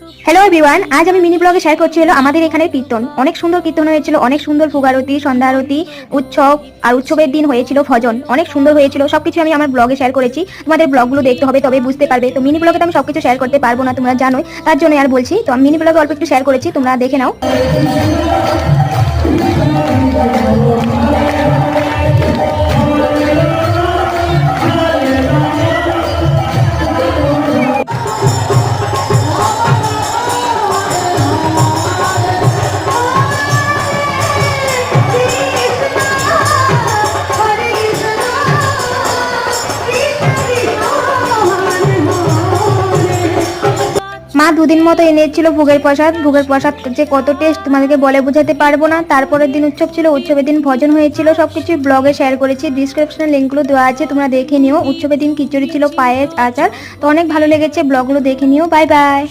Hello everyone, আজ আমি mini ব্লগে শেয়ার করছি হলো আমাদের এখানে কীর্তন। অনেক সুন্দর কীর্তন হয়েছিল, অনেক সুন্দর ফুগ আরতি, সন্ধ্যা আরতি, উৎসব আর উৎসবের দিন হয়েছিল ভজন। অনেক সুন্দর হয়েছিল, সবকিছু আমি আমার ব্লগে শেয়ার করেছি। তোমাদের ব্লগগুলো দেখতে হবে, তবে বুঝতে পারবে। তো মিনি ব্লগে তো আমি সবকিছু শেয়ার করতে পারবো না, তোমরা জানোই, তার জন্য আর বলছি। তো আমি মিনি ব্লগে অল্প একটু শেয়ার করেছি, তোমরা দেখে নাও। মা দুদিন মতো এনেছিল ভোগের প্রসাদ। ভোগের প্রসাদ যে কত টেস্ট তোমাদেরকে বলে বোঝাতে পারবো না। তারপরের দিন উৎসব ছিল, উৎসবের দিন ভজন হয়েছিল। সবকিছু ব্লগে শেয়ার করেছি, ডিসক্রিপশনে লিঙ্কগুলো দেওয়া আছে, তোমরা দেখে নিও। উৎসবের দিন খিচুড়ি ছিল, পায়েস, আচার। তো অনেক ভালো লেগেছে, ব্লগগুলো দেখে নিও। Bye bye.